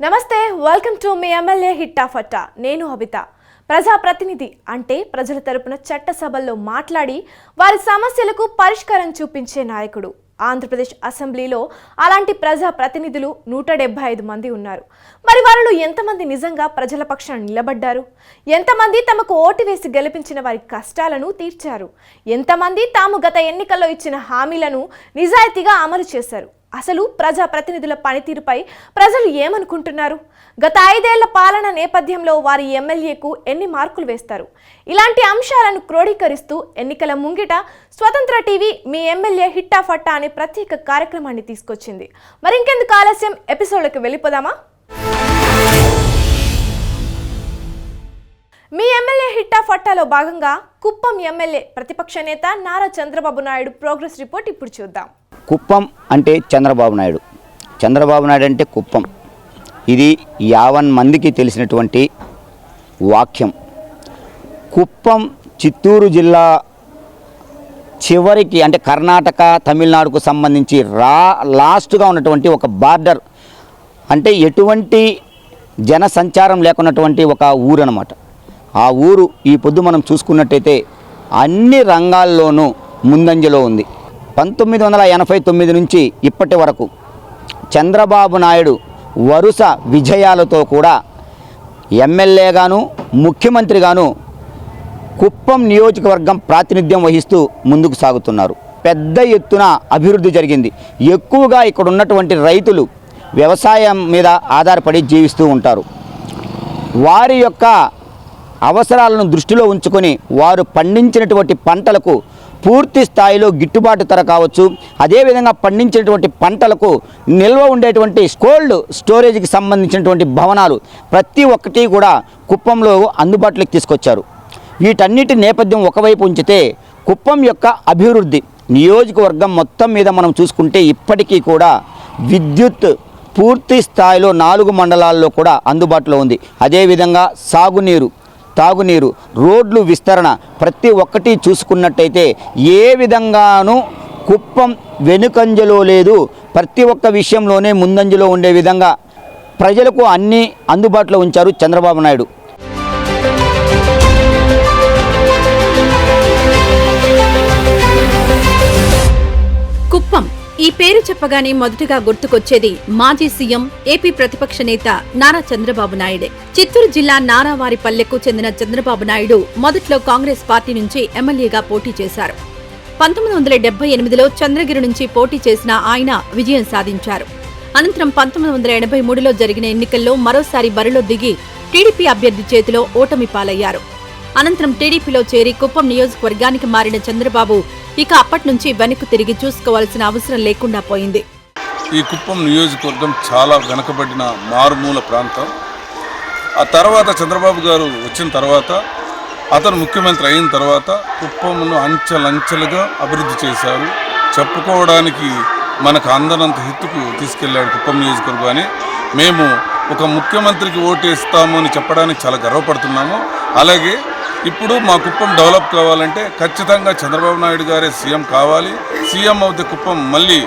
నమస్తే, welcome to me MLA హిట్టా ఫట్టా. నేను అబిత. ప్రజాప్రతినిధి అంటే ప్రజల తరపున చట్టసభల్లో మాట్లాడి వారి సమస్యలకు పరిష్కారం చూపించే నాయకుడు. ఆంధ్రప్రదేశ్ అసెంబ్లీలో అలాంటి ప్రజాప్రతినిధులు 175 మంది ఉన్నారు. మరి వారిలో ఎంతమంది నిజంగా ప్రజల పక్షాన నిలబడ్డారు? ఎంతమంది తమకు ఓటు వేసి గెలిపించిన వారి కష్టాలను తీర్చారు? ఎంతమంది తాము గత ఎన్నికల్లో ఇచ్చిన హామీలను నిజాయితీగా అమలు చేశారు? అసలు ప్రజాప్రతినిధుల పనితీరుపై ప్రజలు ఏమనుకుంటున్నారు? గత 5 ఏళ్ల పాలన నేపథ్యంలో వారి ఎమ్మెల్యేకు ఎన్ని మార్కులు వేస్తారు? ఇలాంటి అంశాలను క్రోడీకరిస్తూ ఎన్నికల ముంగిట స్వతంత్ర టీవీ మీ ఎమ్మెల్యే హిట్టా ఫట్టా అనే ప్రత్యేక కార్యక్రమాన్ని తీసుకొచ్చింది. మరి ఇంకెందుకు ఆలస్యం, ఎపిసోడ్కి వెళ్ళిపోదామా? మీ ఎమ్మెల్యే హిట్టా ఫట్టాలో భాగంగా కుప్పం ఎమ్మెల్యే ప్రతిపక్ష నేత నారా చంద్రబాబు నాయుడు ప్రోగ్రెస్ రిపోర్ట్ ఇప్పుడు చూద్దాం. కుప్పం అంటే చంద్రబాబు నాయుడు, చంద్రబాబు నాయుడు అంటే కుప్పం. ఇది 50 మందికి తెలిసినటువంటి వాక్యం. కుప్పం చిత్తూరు జిల్లా చివరికి అంటే కర్ణాటక తమిళనాడుకు సంబంధించి లాస్ట్గా ఉన్నటువంటి ఒక బార్డర్, అంటే ఎటువంటి జనసంచారం లేకున్నటువంటి ఒక ఊరు అన్నమాట. ఆ ఊరు ఈ పొద్దు మనం చూసుకున్నట్టయితే అన్ని రంగాల్లోనూ ముందంజలో ఉంది. 1989 నుంచి ఇప్పటి వరకు చంద్రబాబు నాయుడు వరుస విజయాలతో కూడా ఎమ్మెల్యేగాను ముఖ్యమంత్రిగాను కుప్పం నియోజకవర్గం ప్రాతినిధ్యం వహిస్తూ ముందుకు సాగుతున్నారు. పెద్ద ఎత్తున అభివృద్ధి జరిగింది. ఎక్కువగా ఇక్కడ ఉన్నటువంటి రైతులు వ్యవసాయం మీద ఆధారపడి జీవిస్తూ ఉంటారు. వారి యొక్క అవసరాలను దృష్టిలో ఉంచుకొని వారు పండించినటువంటి పంటలకు పూర్తి స్థాయిలో గిట్టుబాటు ధర కావచ్చు, అదేవిధంగా పండించినటువంటి పంటలకు నిల్వ ఉండేటువంటి కోల్డ్ స్టోరేజ్కి సంబంధించినటువంటి భవనాలు ప్రతి ఒక్కటి కూడా కుప్పంలో అందుబాటులోకి తీసుకొచ్చారు. వీటన్నిటి నేపథ్యం ఒకవైపు ఉంచితే కుప్పం యొక్క అభివృద్ధి నియోజకవర్గం మొత్తం మీద మనం చూసుకుంటే ఇప్పటికీ కూడా విద్యుత్ పూర్తి స్థాయిలో 4 మండలాల్లో కూడా అందుబాటులో ఉంది. అదేవిధంగా సాగునీరు, తాగునీరు, రోడ్లు విస్తరణ ప్రతి ఒక్కటి చూసుకున్నట్టయితే ఏ విధంగానూ కుప్పం వెనుకంజలో లేదు. ప్రతి ఒక్క విషయంలోనే ముందంజలో ఉండే విధంగా ప్రజలకు అన్నీ అందుబాటులో ఉంచారు చంద్రబాబు నాయుడు. కుప్పం ఈ పేరు చెప్పగానే మొదటగా గుర్తుకొచ్చేది మాజీ సీఎం, ఏపీ ప్రతిపక్ష నేత నారా చంద్రబాబు నాయుడే. చిత్తూరు జిల్లా నారావారిపల్లెకు చెందిన చంద్రబాబు నాయుడు మొదట్లో కాంగ్రెస్ పార్టీ నుంచి ఎమ్మెల్యేగా పోటీ చేశారు. 1978లో చంద్రగిరి నుంచి పోటీ చేసిన ఆయన విజయం సాధించారు. అనంతరం 1983లో జరిగిన ఎన్నికల్లో మరోసారి బరిలో దిగి టీడీపీ అభ్యర్థి చేతిలో ఓటమి పాలయ్యారు. అనంతరం టీడీపీలో చేరి కుప్పం నియోజకవర్గానికి మారిన చంద్రబాబు ఇక అప్పటి నుంచి వెనక్కు తిరిగి చూసుకోవాల్సిన అవసరం లేకుండా పోయింది. ఈ కుప్పం నియోజకవర్గం చాలా వెనకబడిన మారుమూల ప్రాంతం. ఆ తర్వాత చంద్రబాబు గారు వచ్చిన తర్వాత, అతను ముఖ్యమంత్రి అయిన తర్వాత కుప్పంను అంచెలంచెలుగా అభివృద్ధి చేశారు. చెప్పుకోవడానికి మనకు అందనంత ఎత్తుకు తీసుకెళ్లాడు కుప్పం నియోజకవర్గాన్ని. మేము ఒక ముఖ్యమంత్రికి ఓటేస్తాము అని చెప్పడానికి చాలా గర్వపడుతున్నాము. అలాగే ఇప్పుడు మా కుప్పం డెవలప్ కావాలంటే ఖచ్చితంగా చంద్రబాబు నాయుడు గారే సీఎం కావాలి. సీఎం అవుతే కుప్పం మళ్ళీ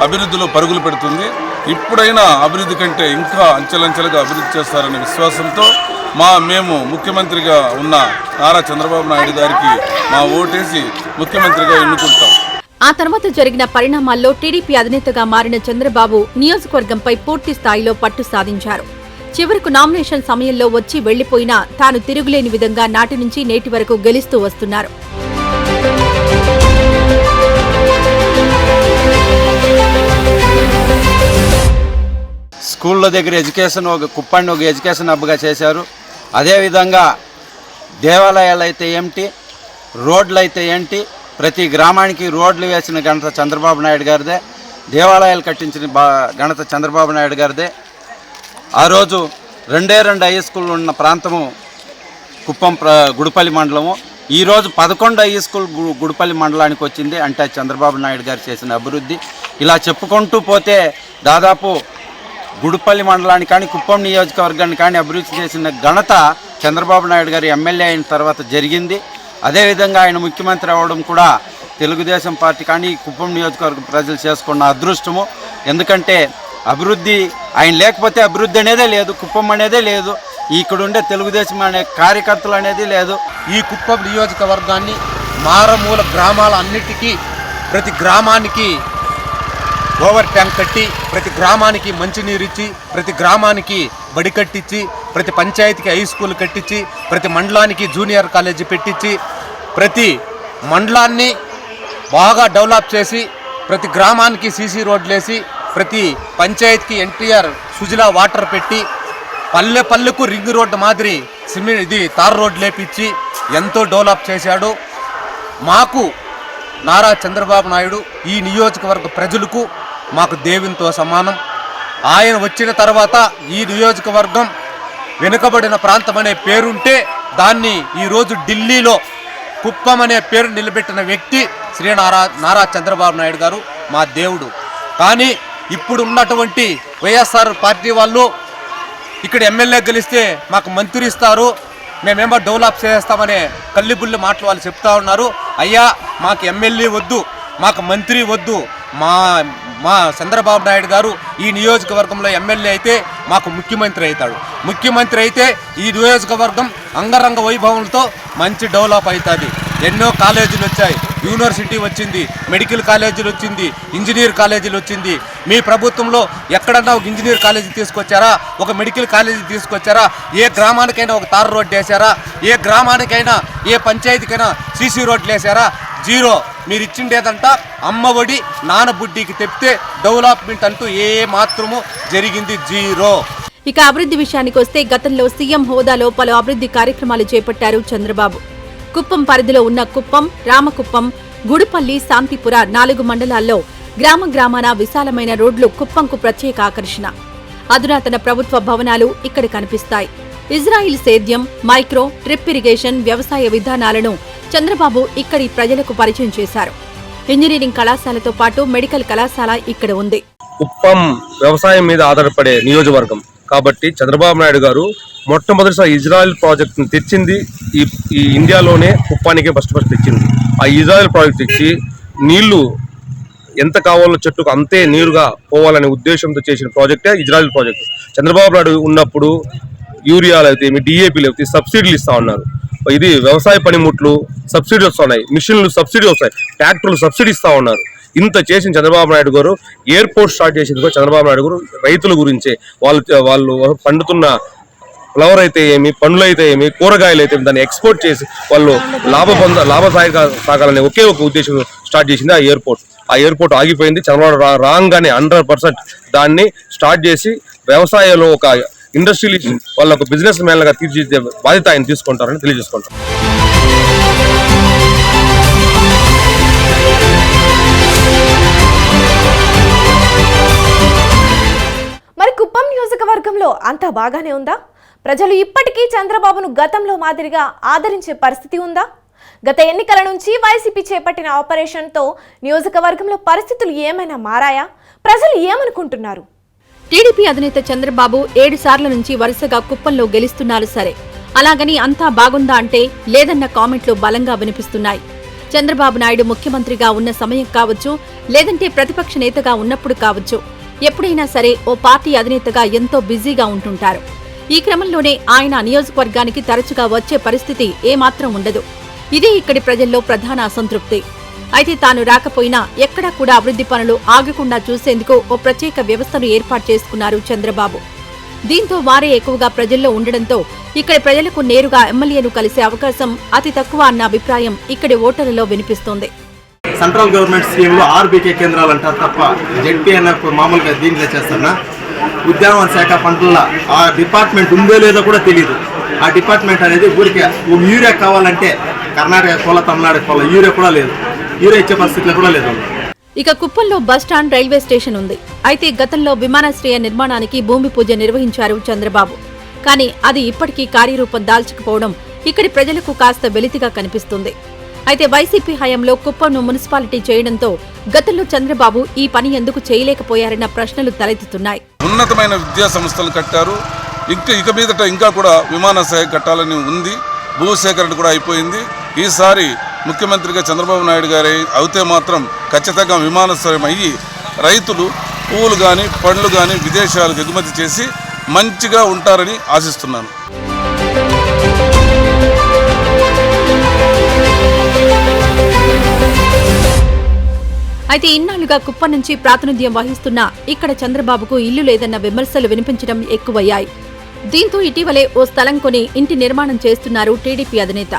అభివృద్ధిలో పరుగులు పెడుతుంది. ఇప్పుడైనా అభివృద్ధి కంటే ఇంకా అంచెలంచెలుగా అభివృద్ధి చేస్తారనే విశ్వాసంతో మేము ముఖ్యమంత్రిగా ఉన్న నారా చంద్రబాబు నాయుడు గారికి మా ఓటేసి ముఖ్యమంత్రిగా ఎన్నుకుంటాం. ఆ తర్వాత జరిగిన పరిణామాల్లో టీడీపీ అధినేతగా మారిన చంద్రబాబు నియోజకవర్గంపై పూర్తి స్థాయిలో పట్టు సాధించారు. చివరకు నామినేషన్ సమయంలో వచ్చి వెళ్లిపోయినా తాను తిరుగులేని విధంగా నాటి నుంచి నేటి వరకు గెలుస్తూ వస్తున్నారు. స్కూళ్ళ దగ్గర ఎడ్యుకేషన్ కుప్పాన్ని ఒక ఎడ్యుకేషన్ హబ్గా చేశారు. అదేవిధంగా దేవాలయాలు అయితే ఏమిటి, రోడ్లు అయితే ఏంటి, ప్రతి గ్రామానికి రోడ్లు వేసిన ఘనత చంద్రబాబు నాయుడు గారిదే, దేవాలయాలు కట్టించిన ఘనత చంద్రబాబు నాయుడు గారిదే. ఆ రోజు 2 హై స్కూళ్ళు ఉన్న ప్రాంతము కుప్పం గుడిపల్లి మండలము. ఈరోజు 11 హై స్కూల్ గుడిపల్లి మండలానికి వచ్చింది. అంటే చంద్రబాబు నాయుడు గారు చేసిన అభివృద్ధి. ఇలా చెప్పుకుంటూ పోతే దాదాపు గుడిపల్లి మండలాన్ని కానీ కుప్పం నియోజకవర్గాన్ని కానీ అభివృద్ధి చేసిన ఘనత చంద్రబాబు నాయుడు గారు ఎమ్మెల్యే అయిన తర్వాత జరిగింది. అదేవిధంగా ఆయన ముఖ్యమంత్రి అవ్వడం కూడా తెలుగుదేశం పార్టీ కానీ కుప్పం నియోజకవర్గం ప్రజలు చేసుకున్న అదృష్టము. ఎందుకంటే అభివృద్ధి ఆయన లేకపోతే అభివృద్ధి అనేదే లేదు, కుప్పం అనేదే లేదు, ఇక్కడుండే తెలుగుదేశం అనే కార్యకర్తలు అనేది లేదు. ఈ కుప్పం నియోజకవర్గాన్ని మారుమూల గ్రామాల అన్నిటికీ ప్రతి గ్రామానికి ఓవర్ ట్యాంక్ కట్టి, ప్రతి గ్రామానికి మంచినీరు ఇచ్చి, ప్రతి గ్రామానికి బడి కట్టించి, ప్రతి పంచాయతీకి హై స్కూల్ కట్టించి, ప్రతి మండలానికి జూనియర్ కాలేజీ పెట్టించి, ప్రతి మండలాన్ని బాగా డెవలప్ చేసి, ప్రతి గ్రామానికి సీసీ రోడ్లు వేసి, ప్రతి పంచాయతీకి ఎన్టీఆర్ సుజలా వాటర్ పెట్టి, పల్లె పల్లెకు రింగ్ రోడ్డు మాదిరి తార్ రోడ్డు లేపించి ఎంతో డెవలప్ చేశాడు. మాకు నారా చంద్రబాబు నాయుడు ఈ నియోజకవర్గ ప్రజలకు మాకు దేవునితో సమానం. ఆయన వచ్చిన తర్వాత ఈ నియోజకవర్గం వెనుకబడిన ప్రాంతం అనే పేరుంటే దాన్ని ఈరోజు ఢిల్లీలో కుప్పం అనే పేరు నిలబెట్టిన వ్యక్తి నారా చంద్రబాబు నాయుడు గారు మా దేవుడు. కానీ ఇప్పుడు ఉన్నటువంటి వైఎస్ఆర్ పార్టీ వాళ్ళు ఇక్కడ ఎమ్మెల్యే గెలిస్తే మాకు మంత్రి ఇస్తారు, మేమేమో డెవలప్ చేస్తామనే కల్లిబుల్లి మాటలు వాళ్ళు చెప్తా ఉన్నారు. అయ్యా, మాకు ఎమ్మెల్యే వద్దు, మాకు మంత్రి వద్దు. మా చంద్రబాబు నాయుడు గారు ఈ నియోజకవర్గంలో ఎమ్మెల్యే అయితే మాకు ముఖ్యమంత్రి అవుతాడు. ముఖ్యమంత్రి అయితే ఈ నియోజకవర్గం అంగరంగ వైభవంతో మంచి డెవలప్ అవుతుంది. ఎన్నో కాలేజీలు వచ్చాయి, యూనివర్సిటీ వచ్చింది, మెడికల్ కాలేజీలు వచ్చింది, ఇంజనీర్ కాలేజీలు వచ్చింది. మీ ప్రభుత్వంలో ఎక్కడన్నా ఒక ఇంజనీర్ కాలేజీ తీసుకొచ్చారా, ఒక మెడికల్ కాలేజీ తీసుకొచ్చారా? ఏ గ్రామానికైనా ఒక తార్ రోడ్డు వేసారా? ఏ గ్రామానికైనా ఏ పంచాయతీకైనా సీసీ రోడ్లు వేసారా? జీరో. మీరు ఇచ్చిండేదంట అమ్మఒడి, నానబుడ్డికి తెప్పితే డెవలప్మెంట్ అంటూ ఏ మాత్రము జరిగింది జీరో. ఇక అభివృద్ధి విషయానికి వస్తే గతంలో సీఎం హోదాలో పలు అభివృద్ధి కార్యక్రమాలు చేపట్టారు చంద్రబాబు. కుప్పం పరిధిలో ఉన్న కుప్పం, రామకుప్పం, గుడిపల్లి, శాంతిపుర 4 మండలాల్లో గ్రామాన విశాలమైన రోడ్లు కుప్పంకు ప్రత్యేక ఆకర్షణ. అధునాతన ప్రభుత్వ భవనాలు ఇక్కడ కనిపిస్తాయి. ఇజ్రాయిల్ సేద్యం, మైక్రో, డ్రిప్ ఇరిగేషన్ వ్యవసాయ విధానాలను చంద్రబాబు ఇక్కడి ప్రజలకు పరిచయం చేశారు. ఇంజనీరింగ్ కళాశాలతో పాటు మెడికల్ కళాశాల ఇక్కడ ఉంది. కుప్పం వ్యవసాయం మీద ఆధారపడే నియోజకవర్గం కాబట్టి చంద్రబాబు నాయుడు గారు మొట్టమొదటిసారి ఇజ్రాయెల్ ప్రాజెక్ట్ని తెచ్చింది ఈ ఇండియాలోనే కుప్పానికే ఫస్ట్ తెచ్చింది. ఆ ఇజ్రాయెల్ ప్రాజెక్ట్ తెచ్చి నీళ్లు ఎంత కావాలో చెట్టుకు అంతే నీరుగా పోవాలనే ఉద్దేశంతో చేసిన ప్రాజెక్టే ఇజ్రాయెల్ ప్రాజెక్ట్. చంద్రబాబు నాయుడు ఉన్నప్పుడు యూరియాలు అయితే డిఏపీలు అయితే సబ్సిడీలు ఇస్తా ఉన్నారు. ఇది వ్యవసాయ పనిముట్లు సబ్సిడీ వస్తున్నాయి, మిషన్లు సబ్సిడీ వస్తాయి, ట్రాక్టర్లు సబ్సిడీ ఇస్తా ఉన్నారు. ఇంత చేసిన చంద్రబాబు నాయుడు గారు ఎయిర్పోర్ట్ స్టార్ట్ చేసింది కూడా చంద్రబాబు నాయుడు గారు రైతుల గురించే. వాళ్ళు పండుతున్న ఫ్లవర్ అయితే ఏమి, పండ్లు అయితే ఏమి, కూరగాయలు అయితే దాన్ని ఎక్స్పోర్ట్ చేసి వాళ్ళు లాభసాయిగా సాగాలనే ఒకే ఒక ఉద్దేశం స్టార్ట్ చేసింది ఆ ఎయిర్పోర్ట్. ఆ ఎయిర్పోర్ట్ ఆగిపోయింది. చంద్రబాబు రాగానే 100% దాన్ని స్టార్ట్ చేసి వ్యవసాయంలో ఒక ఇండస్ట్రియలిస్ట్ వాళ్ళ ఒక బిజినెస్ మ్యాన్లుగా తీర్చిదిద్దే బాధ్యత ఆయన తీసుకుంటారని తెలియజేసుకుంటారు. మరి కుప్పం నియోజకవర్గంలో అంతా బాగానే ఉందా? ప్రజలు ఇప్పటికీ చంద్రబాబును గతంలో మాదిరిగా ఆదరించే పరిస్థితి ఉందా? గత ఎన్నికల నుంచి వైసీపీ చేపట్టిన ఆపరేషన్తో నియోజకవర్గంలో పరిస్థితులు ఏమైనా మారాయా? ప్రజలు ఏమనుకుంటున్నారు? టీడీపీ అధినేత చంద్రబాబు 7 సార్ల నుంచి వరుసగా కుప్పంలో గెలుస్తున్నారు. సరే, అలాగని అంతా బాగుందా అంటే లేదన్న కామెంట్లు బలంగా వినిపిస్తున్నాయి. చంద్రబాబు నాయుడు ముఖ్యమంత్రిగా ఉన్న సమయం కావచ్చు, లేదంటే ప్రతిపక్ష నేతగా ఉన్నప్పుడు కావచ్చు, ఎప్పుడైనా సరే ఓ పార్టీ అధినేతగా ఎంతో బిజీగా ఉంటుంటారు. ఈ క్రమంలోనే ఆయన నియోజకవర్గానికి తరచుగా వచ్చే పరిస్థితి ఏమాత్రం ఉండదు. ఇదే ఇక్కడి ప్రజల్లో ప్రధాన అసంతృప్తి. అయితే తాను రాకపోయినా ఎక్కడా కూడా అభివృద్ధి పనులు ఆగకుండా చూసేందుకు ఓ ప్రత్యేక వ్యవస్థను ఏర్పాటు చేసుకున్నారు చంద్రబాబు. దీంతో వారే ఎక్కువగా ప్రజల్లో ఉండడంతో ఇక్కడి ప్రజలకు నేరుగా ఎమ్మెల్యేను కలిసే అవకాశం అతి తక్కువ అన్న అభిప్రాయం ఇక్కడి ఓటర్లలో వినిపిస్తోంది. సెంట్రల్ గవర్నమెంట్ స్కీమ్లో ఆర్బీకే కేంద్రాలు అంటారు తప్ప జెడ్పీఎన్ఎఫ్ మామూలుగా దీంట్లో చేస్తారా? ఉద్యానవన శాఖ పంటల ఆ డిపార్ట్మెంట్ ఉందో లేదో కూడా తెలియదు. ఆ డిపార్ట్మెంట్ అనేది ఊరికే యూరియా కావాలంటే కర్ణాటక కోల, తమిళనాడు కోల యూరియా కూడా లేదు, యూరియా ఇచ్చే పరిస్థితులు కూడా లేదు. ఇక కుప్పంలో బస్టాండ్, రైల్వే స్టేషన్ ఉంది. అయితే గతంలో విమానాశ్రయ నిర్మాణానికి భూమి పూజ నిర్వహించారు చంద్రబాబు. కానీ అది ఇప్పటికీ కార్యరూపం దాల్చకపోవడం ఇక్కడి ప్రజలకు కాస్త వెలితిగా కనిపిస్తుంది. అయితే వైసీపీ హయాంలో కుప్పంను మున్సిపాలిటీ చేయడంతో గతంలో చంద్రబాబు ఈ పని ఎందుకు చేయలేకపోయారన్న ప్రశ్నలు తలెత్తుతున్నాయి. ఉన్నతమైన విద్యా సంస్థలు కట్టారు. ఇక మీదట ఇంకా కూడా విమానాశ్రయం కట్టాలని ఉంది. భూసేకరణ కూడా అయిపోయింది. ఈసారి ముఖ్యమంత్రిగా చంద్రబాబు నాయుడు గారు అయితే మాత్రం ఖచ్చితంగా విమానాశ్రయం అయ్యి రైతులు పువ్వులు కానీ పండ్లు కానీ విదేశాలకు ఎగుమతి చేసి మంచిగా ఉంటారని ఆశిస్తున్నాను. అయితే ఇన్నాళ్లుగా కుప్పం నుంచి ప్రాతినిధ్యం వహిస్తున్న ఇక్కడ చంద్రబాబుకు ఇల్లు లేదన్న విమర్శలు వినిపించడం ఎక్కువయ్యాయి. దీంతో ఇటీవలే ఓ స్థలం కొని ఇంటి నిర్మాణం చేస్తున్నారు టీడీపీ అధినేత.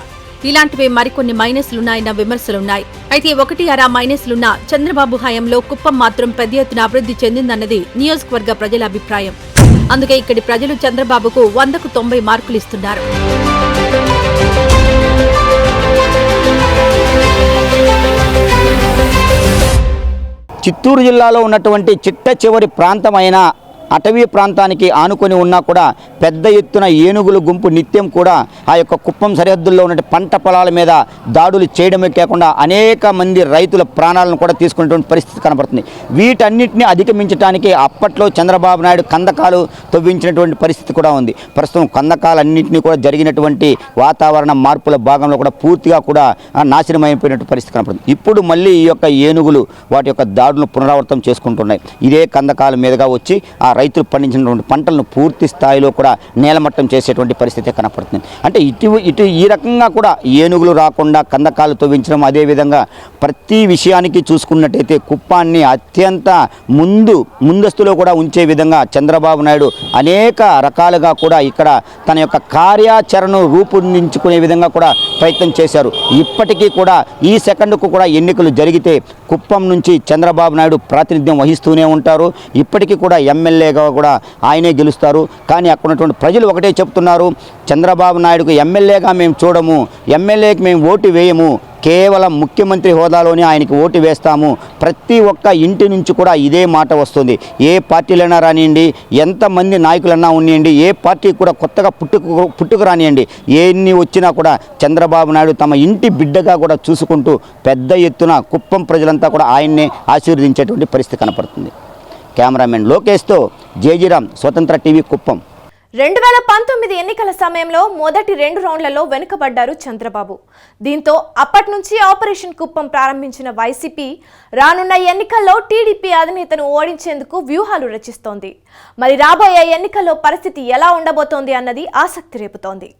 ఇలాంటివే మరికొన్ని మైనస్లున్నాయన్న విమర్శలున్నాయి. అయితే 1-6 మైనస్లున్న చంద్రబాబు హయాంలో కుప్పం మాత్రం పెద్ద ఎత్తున అభివృద్ధి చెందిందన్నది నియోజకవర్గ ప్రజల అభిప్రాయం. అందుకే ఇక్కడి ప్రజలు చంద్రబాబుకు 100కు 90 మార్కులు ఇస్తున్నారు. చిత్తూరు జిల్లాలో ఉన్నటువంటి చిట్ట చివరి ప్రాంతమైన అటవీ ప్రాంతానికి ఆనుకొని ఉన్నా కూడా పెద్ద ఎత్తున ఏనుగుల గుంపు నిత్యం కూడా ఆ యొక్క కుప్పం సరిహద్దుల్లో ఉన్న పంట పొలాల మీద దాడులు చేయడమే కాకుండా అనేక మంది రైతుల ప్రాణాలను కూడా తీసుకునేటువంటి పరిస్థితి కనబడుతుంది. వీటన్నిటిని అధిగమించడానికి అప్పట్లో చంద్రబాబు నాయుడు కందకాలు తవ్వించినటువంటి పరిస్థితి కూడా ఉంది. ప్రస్తుతం కందకాలన్నింటినీ కూడా జరిగినటువంటి వాతావరణ మార్పుల భాగంలో కూడా పూర్తిగా కూడా నాశనమైపోయినటువంటి పరిస్థితి కనబడుతుంది. ఇప్పుడు మళ్ళీ ఈ యొక్క ఏనుగులు వాటి యొక్క దాడులను పునరావృతం చేసుకుంటున్నాయి. ఇదే కందకాల మీదుగా వచ్చి ఆ రైతులు పండించినటువంటి పంటలను పూర్తి స్థాయిలో కూడా నేలమట్టం చేసేటువంటి పరిస్థితి కనపడుతుంది. అంటే ఇటు ఈ రకంగా కూడా ఏనుగులు రాకుండా కందకాలు తవ్వించడం, అదేవిధంగా ప్రతి విషయానికి చూసుకున్నట్టయితే కుప్పాన్ని అత్యంత ముందస్తులో కూడా ఉంచే విధంగా చంద్రబాబు నాయుడు అనేక రకాలుగా కూడా ఇక్కడ తన యొక్క కార్యాచరణను రూపొందించుకునే విధంగా కూడా ప్రయత్నం చేశారు. ఇప్పటికీ కూడా ఈ సెకండ్కు కూడా ఎన్నికలు జరిగితే కుప్పం నుంచి చంద్రబాబు నాయుడు ప్రాతినిధ్యం వహిస్తూనే ఉంటారు. ఇప్పటికీ కూడా ఎమ్మెల్యేగా కూడా ఆయనే గెలుస్తారు. కానీ అక్కడ ఉన్నటువంటి ప్రజలు ఒకటే చెప్తున్నారు, చంద్రబాబు నాయుడుకు ఎమ్మెల్యేగా మేము చూడము, ఎమ్మెల్యేకి మేము ఓటు వేయము, కేవలం ముఖ్యమంత్రి హోదాలోనే ఆయనకి ఓటు వేస్తాము. ప్రతి ఒక్క ఇంటి నుంచి కూడా ఇదే మాట వస్తుంది. ఏ పార్టీలైనా రానియండి, ఎంతమంది నాయకులన్నా ఉన్నాయండి, ఏ పార్టీ కూడా కొత్తగా పుట్టుకు రానియండి, ఎన్ని వచ్చినా కూడా చంద్రబాబు నాయుడు తమ ఇంటి బిడ్డగా కూడా చూసుకుంటూ పెద్ద ఎత్తున కుప్పం ప్రజలంతా కూడా ఆయన్నే ఆశీర్వదించేటువంటి పరిస్థితి కనపడుతుంది. కెమెరామెన్ లోకేష్తో జేజీరామ్, స్వతంత్ర టీవీ, కుప్పం. 2019 ఎన్నికల సమయంలో మొదటి 2 రౌండ్లలో వెనుకబడ్డారు చంద్రబాబు. దీంతో అప్పటి నుంచి ఆపరేషన్ కుప్పం ప్రారంభించిన వైసీపీ రానున్న ఎన్నికల్లో టీడీపీ అధినేతను ఓడించేందుకు వ్యూహాలు రచిస్తోంది. మరి రాబోయే ఎన్నికల్లో పరిస్థితి ఎలా ఉండబోతోంది అన్నది ఆసక్తి రేపుతోంది.